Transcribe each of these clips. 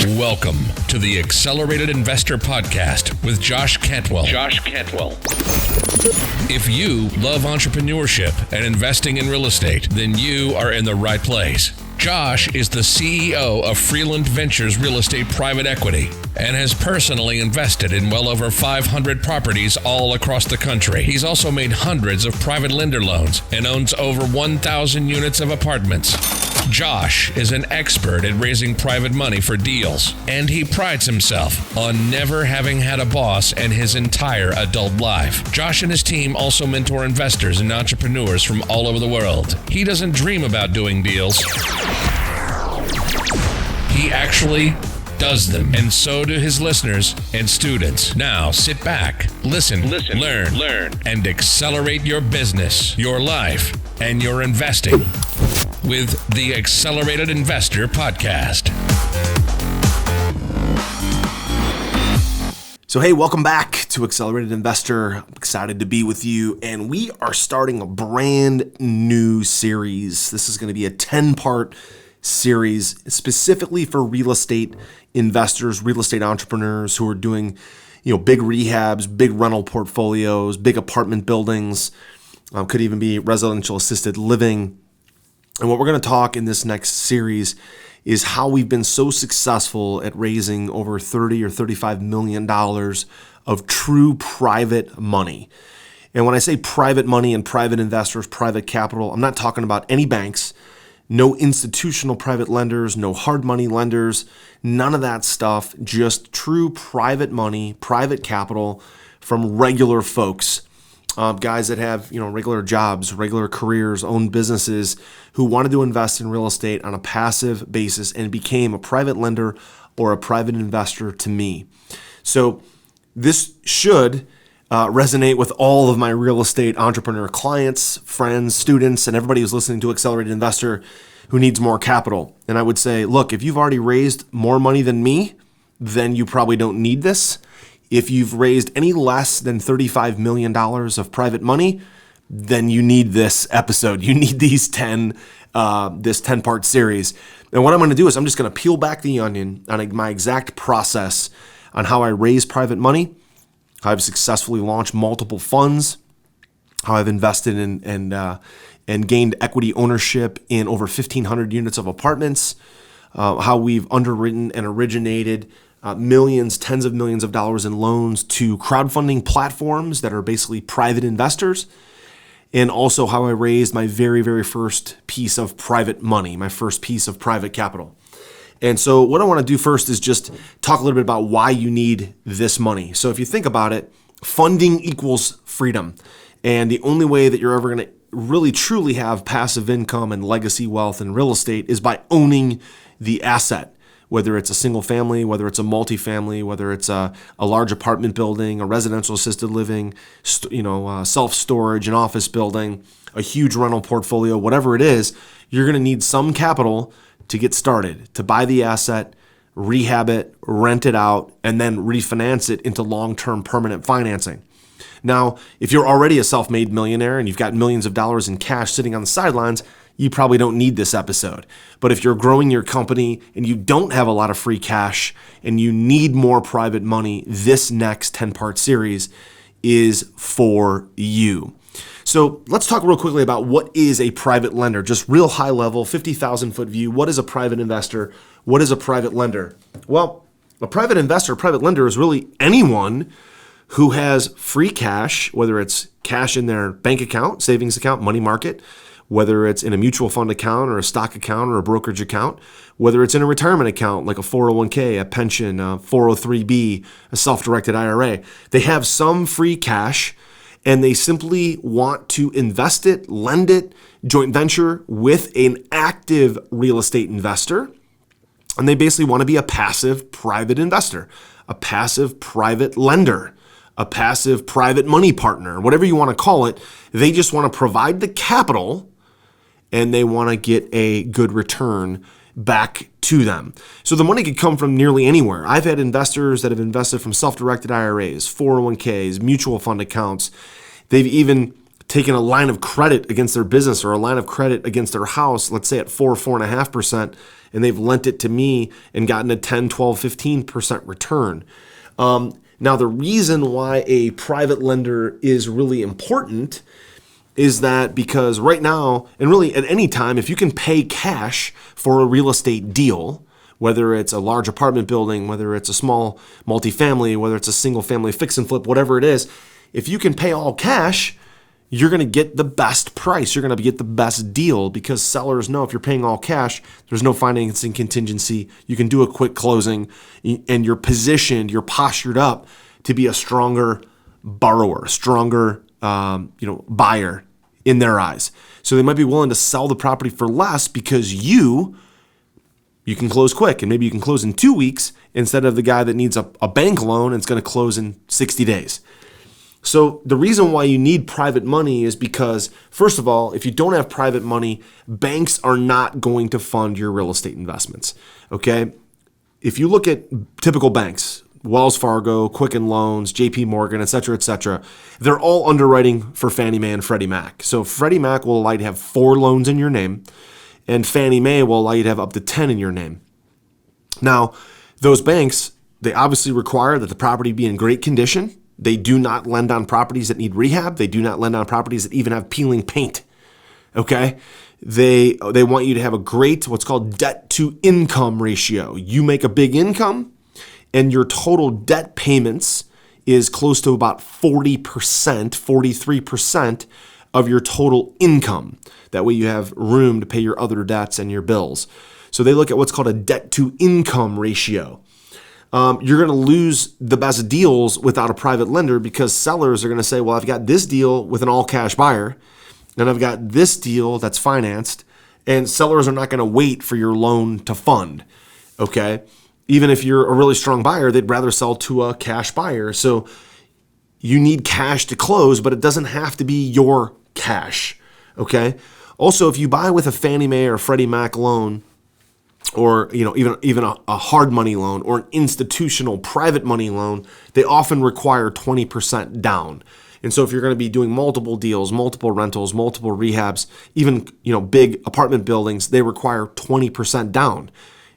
Welcome to the Accelerated Investor Podcast with Josh Cantwell. If you love entrepreneurship and investing in real estate, then you are in the right place. Josh is the CEO of Freeland Ventures Real Estate Private Equity and has personally invested in well over 500 properties all across the country. He's also made hundreds of private lender loans and owns over 1,000 units of apartments. Josh is an expert at raising private money for deals, and he prides himself on never having had a boss in his entire adult life. Josh and his team also mentor investors and entrepreneurs from all over the world. He doesn't dream about doing deals. He actually does them, and so do his listeners and students. Now sit back, listen, learn, and accelerate your business, your life, and your investing with the Accelerated Investor Podcast. So hey, welcome back to Accelerated Investor. I'm excited to be with you, and we are starting a brand new series. This is going to be a 10-part series specifically for real estate investors, real estate entrepreneurs who are doing, big rehabs, big rental portfolios, big apartment buildings, could even be residential assisted living. And what we're going to talk in this next series is how we've been so successful at raising over $30 or $35 million of true private money. And when I say private money and private investors, private capital, I'm not talking about any banks, no institutional private lenders, no hard money lenders, none of that stuff, just true private money, private capital from regular folks. Guys that have, regular jobs, regular careers, own businesses, who wanted to invest in real estate on a passive basis and became a private lender or a private investor to me. So this should resonate with all of my real estate entrepreneur clients, friends, students, and everybody who's listening to Accelerated Investor who needs more capital. And I would say, look, if you've already raised more money than me, then you probably don't need this. If you've raised any less than $35 million of private money, then you need this episode. You need these this 10-part series. And what I'm going to do is I'm just going to peel back the onion on my exact process on how I raise private money, how I've successfully launched multiple funds, how I've invested in and gained equity ownership in over 1,500 units of apartments, how we've underwritten and originated millions, tens of millions of dollars in loans to crowdfunding platforms that are basically private investors, and also how I raised my very, very first piece of private money, my first piece of private capital. And so what I want to do first is just talk a little bit about why you need this money. So if you think about it, funding equals freedom. And the only way that you're ever going to really truly have passive income and legacy wealth in real estate is by owning the asset. Whether it's a single family, whether it's a multifamily, whether it's a large apartment building, a residential assisted living, self-storage, an office building, a huge rental portfolio, whatever it is, you're going to need some capital to get started, to buy the asset, rehab it, rent it out, and then refinance it into long-term permanent financing. Now, if you're already a self-made millionaire and you've got millions of dollars in cash sitting on the sidelines, you probably don't need this episode. But if you're growing your company and you don't have a lot of free cash and you need more private money, this next 10-part series is for you. So let's talk real quickly about what is a private lender, just real high level, 50,000-foot view. What is a private investor? What is a private lender? Well, a private investor, private lender is really anyone who has free cash, whether it's cash in their bank account, savings account, money market, whether it's in a mutual fund account or a stock account or a brokerage account, whether it's in a retirement account like a 401k, a pension, a 403b, a self-directed IRA. They have some free cash and they simply want to invest it, lend it, joint venture with an active real estate investor. And they basically want to be a passive private investor, a passive private lender, a passive private money partner, whatever you want to call it. They just want to provide the capital and they want to get a good return back to them. So the money could come from nearly anywhere. I've had investors that have invested from self-directed IRAs, 401ks, mutual fund accounts. They've even taken a line of credit against their business or a line of credit against their house, let's say at 4.5%, and they've lent it to me and gotten a 10, 12, 15% return. Now, the reason why a private lender is really important is that because right now, and really at any time, if you can pay cash for a real estate deal, whether it's a large apartment building, whether it's a small multifamily, whether it's a single family fix and flip, whatever it is, if you can pay all cash, you're going to get the best price. You're going to get the best deal because sellers know if you're paying all cash, there's no financing contingency. You can do a quick closing and you're positioned, you're postured up to be a stronger borrower, stronger buyer in their eyes. So they might be willing to sell the property for less because you can close quick, and maybe you can close in 2 weeks instead of the guy that needs a bank loan and it's going to close in 60 days. So the reason why you need private money is because, first of all, if you don't have private money, banks are not going to fund your real estate investments, okay? If you look at typical banks, Wells Fargo, Quicken Loans, JP Morgan, et cetera, they're all underwriting for Fannie Mae and Freddie Mac. So Freddie Mac will allow you to have 4 loans in your name, and Fannie Mae will allow you to have up to 10 in your name. Now, those banks, they obviously require that the property be in great condition. They do not lend on properties that need rehab. They do not lend on properties that even have peeling paint, okay? They want you to have a great, what's called debt to income ratio. You make a big income, and your total debt payments is close to about 40%, 43% of your total income. That way you have room to pay your other debts and your bills. So they look at what's called a debt to income ratio. You're going to lose the best deals without a private lender because sellers are going to say, well, I've got this deal with an all cash buyer, and I've got this deal that's financed, and sellers are not going to wait for your loan to fund, okay? Even if you're a really strong buyer, they'd rather sell to a cash buyer. So you need cash to close, but it doesn't have to be your cash, okay? Also, if you buy with a Fannie Mae or Freddie Mac loan, or even a hard money loan or an institutional private money loan, they often require 20% down. And so if you're going to be doing multiple deals, multiple rentals, multiple rehabs, even big apartment buildings, they require 20% down.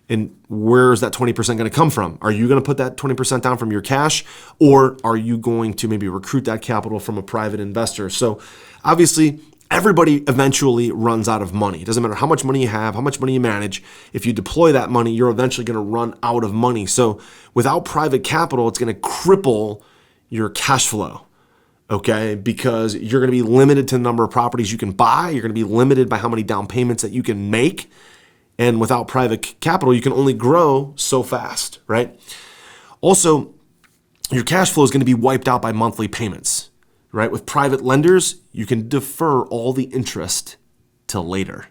And where is that 20% going to come from? Are you going to put that 20% down from your cash, or are you going to maybe recruit that capital from a private investor? So obviously, everybody eventually runs out of money. It doesn't matter how much money you have, how much money you manage. If you deploy that money, you're eventually going to run out of money. So without private capital, it's going to cripple your cash flow, okay? Because you're going to be limited to the number of properties you can buy. You're going to be limited by how many down payments that you can make. And without private capital, you can only grow so fast, right? Also, your cash flow is going to be wiped out by monthly payments. Right? With private lenders, you can defer all the interest till later.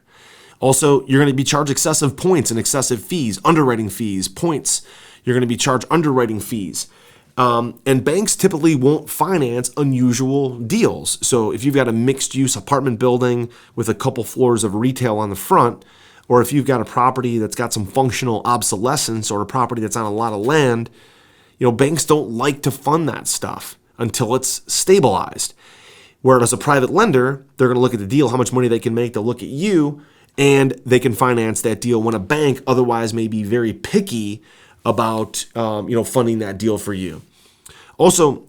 Also, you're going to be charged excessive points and excessive fees, underwriting fees, points. You're going to be charged underwriting fees. And banks typically won't finance unusual deals. So if you've got a mixed-use apartment building with a couple floors of retail on the front, or if you've got a property that's got some functional obsolescence or a property that's on a lot of land, banks don't like to fund that stuff until it's stabilized. Whereas a private lender, they're going to look at the deal, how much money they can make, they'll look at you, and they can finance that deal when a bank otherwise may be very picky about funding that deal for you. Also,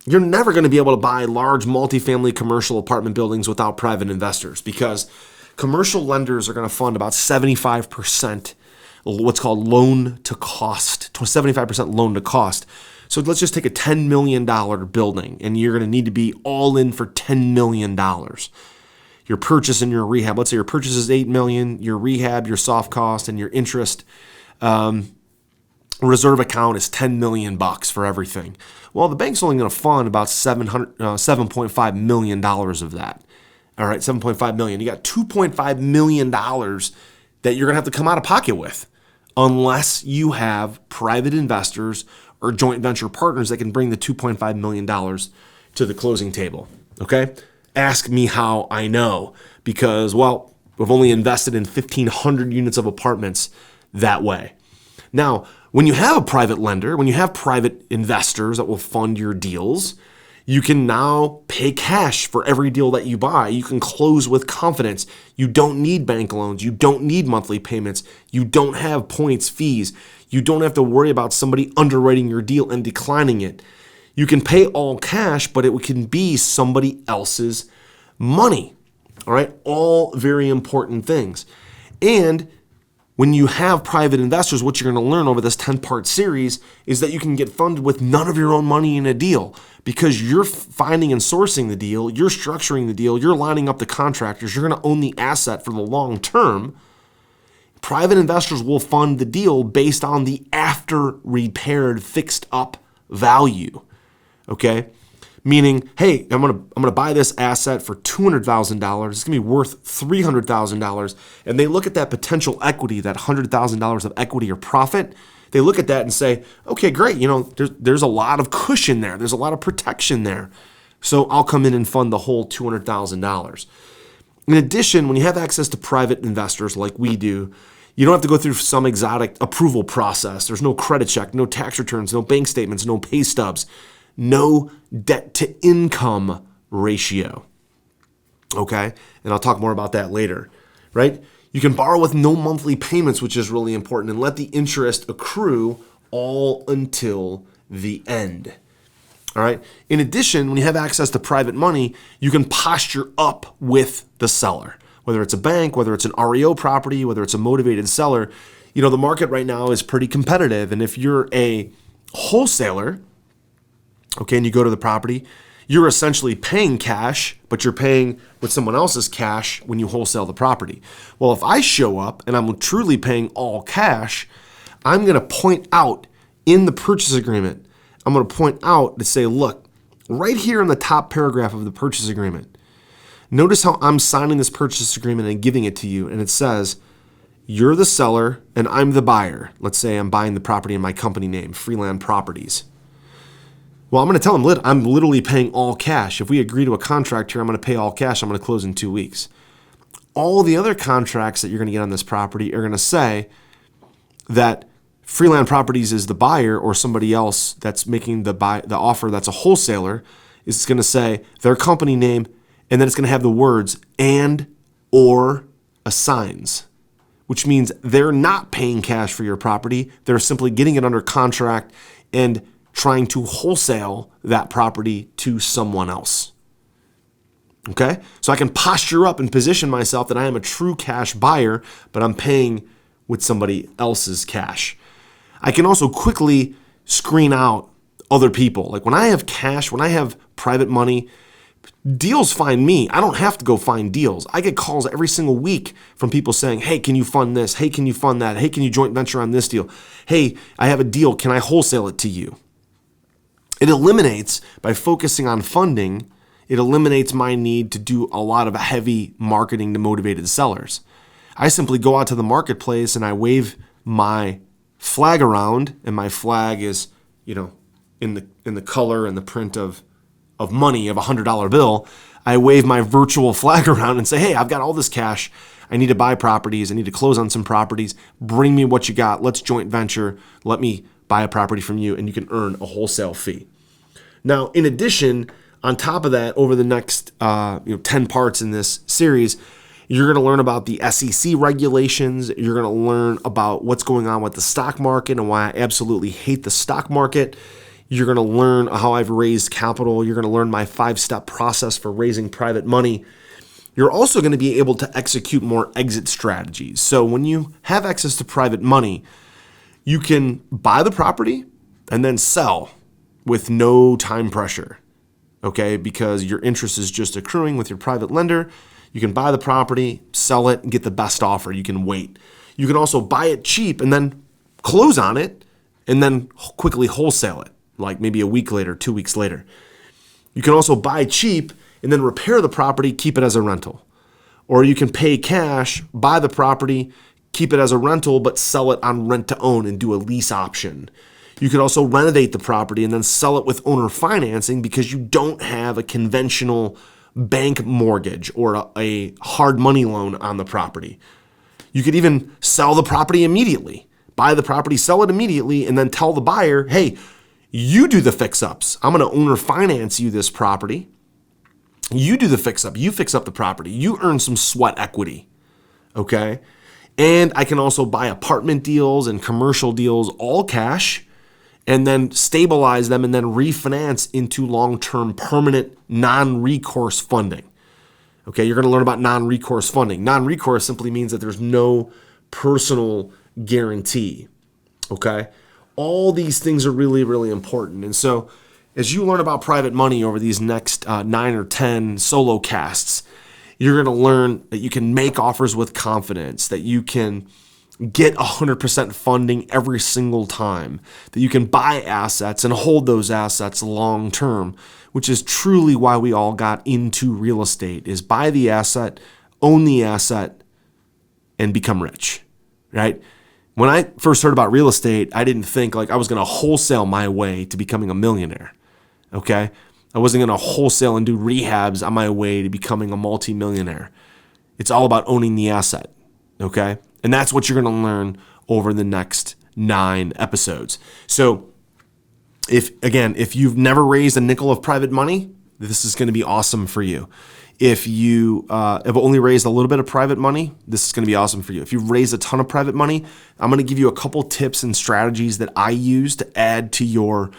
you're never going to be able to buy large multifamily commercial apartment buildings without private investors because commercial lenders are going to fund about 75% what's called loan to cost, 75% loan to cost. So let's just take a $10 million building, and you're going to need to be all in for $10 million. Your purchase and your rehab, let's say your purchase is $8 million, your rehab, your soft cost, and your interest reserve account is $10 million for everything. Well, the bank's only going to fund about $7.5 million of that. All right, $7.5 million. You got $2.5 million that you're going to have to come out of pocket with unless you have private investors or joint venture partners that can bring the $2.5 million to the closing table, okay? Ask me how I know because, well, we've only invested in 1,500 units of apartments that way. Now, when you have a private lender, when you have private investors that will fund your deals, You can now pay cash for every deal that you buy. You can close with confidence. You don't need bank loans. You don't need monthly payments. You don't have points, fees. You don't have to worry about somebody underwriting your deal and declining it. You can pay all cash, but it can be somebody else's money. All right, all very important things. And when you have private investors, what you're going to learn over this 10-part series is that you can get funded with none of your own money in a deal because you're finding and sourcing the deal, you're structuring the deal, you're lining up the contractors, you're going to own the asset for the long term. Private investors will fund the deal based on the after repaired fixed up value. Okay? Meaning, hey, I'm gonna buy this asset for $200,000. It's gonna be worth $300,000, and they look at that potential equity, that $100,000 of equity or profit. They look at that and say, okay, great. There's a lot of cushion there. There's a lot of protection there. So I'll come in and fund the whole $200,000. In addition, when you have access to private investors like we do, you don't have to go through some exotic approval process. There's no credit check, no tax returns, no bank statements, no pay stubs. No debt to income ratio. Okay? And I'll talk more about that later, right? You can borrow with no monthly payments, which is really important, and let the interest accrue all until the end. All right? In addition, when you have access to private money, you can posture up with the seller. Whether it's a bank, whether it's an REO property, whether it's a motivated seller, the market right now is pretty competitive. And if you're a wholesaler, okay, and you go to the property, you're essentially paying cash, but you're paying with someone else's cash when you wholesale the property. Well, if I show up and I'm truly paying all cash, I'm going to point out in the purchase agreement, I'm going to point out to say, look, right here in the top paragraph of the purchase agreement, notice how I'm signing this purchase agreement and giving it to you, and it says, you're the seller and I'm the buyer. Let's say I'm buying the property in my company name, Freeland Properties. Well, I'm going to tell them I'm literally paying all cash. If we agree to a contract here, I'm going to pay all cash. I'm going to close in 2 weeks. All the other contracts that you're going to get on this property are going to say that Freeland Properties is the buyer, or somebody else that's making the offer that's a wholesaler is going to say their company name, and then it's going to have the words and or assigns, which means they're not paying cash for your property. They're simply getting it under contract and trying to wholesale that property to someone else. Okay? So I can posture up and position myself that I am a true cash buyer, but I'm paying with somebody else's cash. I can also quickly screen out other people. Like when I have cash, when I have private money, deals find me. I don't have to go find deals. I get calls every single week from people saying, hey, can you fund this? Hey, can you fund that? Hey, can you joint venture on this deal? Hey, I have a deal. Can I wholesale it to you? It eliminates, by focusing on funding, it eliminates my need to do a lot of heavy marketing to motivated sellers. I simply go out to the marketplace and I wave my flag around, and my flag is, in the color and the print of money, of a $100 bill. I wave my virtual flag around and say, hey, I've got all this cash. I need to buy properties. I need to close on some properties. Bring me what you got. Let's joint venture. Let me buy a property from you, and you can earn a wholesale fee. Now, in addition, on top of that, over the next 10 parts in this series, you're going to learn about the SEC regulations. You're going to learn about what's going on with the stock market and why I absolutely hate the stock market. You're going to learn how I've raised capital. You're going to learn my 5-step process for raising private money. You're also going to be able to execute more exit strategies. So when you have access to private money, you can buy the property and then sell with no time pressure, okay? Because your interest is just accruing with your private lender. You can buy the property, sell it, and get the best offer. You can wait. You can also buy it cheap and then close on it and then quickly wholesale it, like maybe a week later, 2 weeks later. You can also buy cheap and then repair the property, keep it as a rental. Or you can pay cash, buy the property, keep it as a rental, but sell it on rent to own and do a lease option. You could also renovate the property and then sell it with owner financing because you don't have a conventional bank mortgage or a hard money loan on the property. You could even sell the property immediately. Buy the property, sell it immediately, and then tell the buyer, hey, You do the fix-ups. I'm going to owner finance you this property. You do the fix-up. You fix up the property. You earn some sweat equity, okay? And I can also buy apartment deals and commercial deals all cash and then stabilize them and then refinance into long-term permanent non-recourse funding. Okay, you're going to learn about non-recourse funding. Non-recourse simply means that there's no personal guarantee, okay? All these things are really, really important. And so as you learn about private money over these next 9 or 10 solo casts, you're going to learn that you can make offers with confidence, that you can get 100% funding every single time, that you can buy assets and hold those assets long term, which is truly why we all got into real estate, is buy the asset, own the asset, and become rich, right? When I first heard about real estate, I didn't think like I was going to wholesale my way to becoming a millionaire, okay? I wasn't going to wholesale and do rehabs on my way to becoming a multimillionaire. It's all about owning the asset, okay? And that's what you're going to learn over the next 9 episodes. So if you've never raised a nickel of private money, this is going to be awesome for you. If you have only raised a little bit of private money, this is going to be awesome for you. If you've raised a ton of private money, I'm going to give you a couple tips and strategies that I use to add to your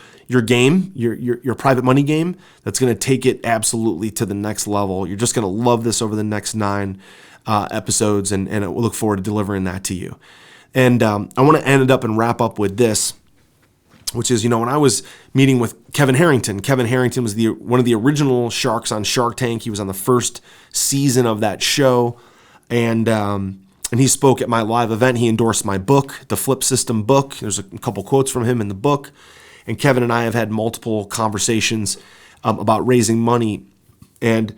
game, your private money game. That's going to take it absolutely to the next level. You're just going to love this over the next 9 episodes, and I look forward to delivering that to you. And I want to end it up and wrap up with this, which is, when I was meeting with Kevin Harrington was one of the original sharks on Shark Tank. He was on the first season of that show, and he spoke at my live event. He endorsed my book, the Flip System book. There's a couple quotes from him in the book, and Kevin and I have had multiple conversations about raising money, and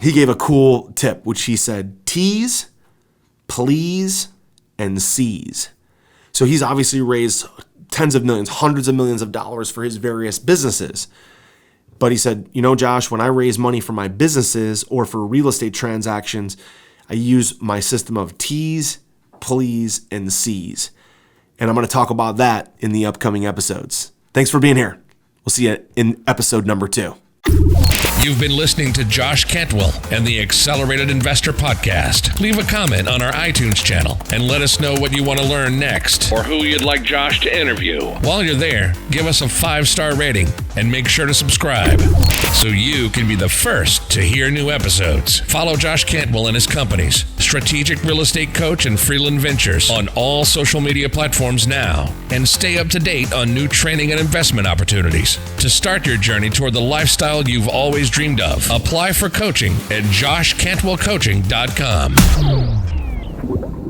he gave a cool tip, which he said, tease, please, and seize. So he's obviously raised tens of millions, hundreds of millions of dollars for his various businesses. But he said, Josh, when I raise money for my businesses or for real estate transactions, I use my system of tease, please, and seize. And I'm going to talk about that in the upcoming episodes. Thanks for being here. We'll see you in episode number 2. You've been listening to Josh Cantwell and the Accelerated Investor Podcast. Leave a comment on our iTunes channel and let us know what you want to learn next or who you'd like Josh to interview. While you're there, give us a 5-star rating and make sure to subscribe so you can be the first to hear new episodes. Follow Josh Cantwell and his companies, Strategic Real Estate Coach and Freeland Ventures, on all social media platforms now, and stay up to date on new training and investment opportunities. To start your journey toward the lifestyle you've always dreamed of, apply for coaching at joshcantwellcoaching.com.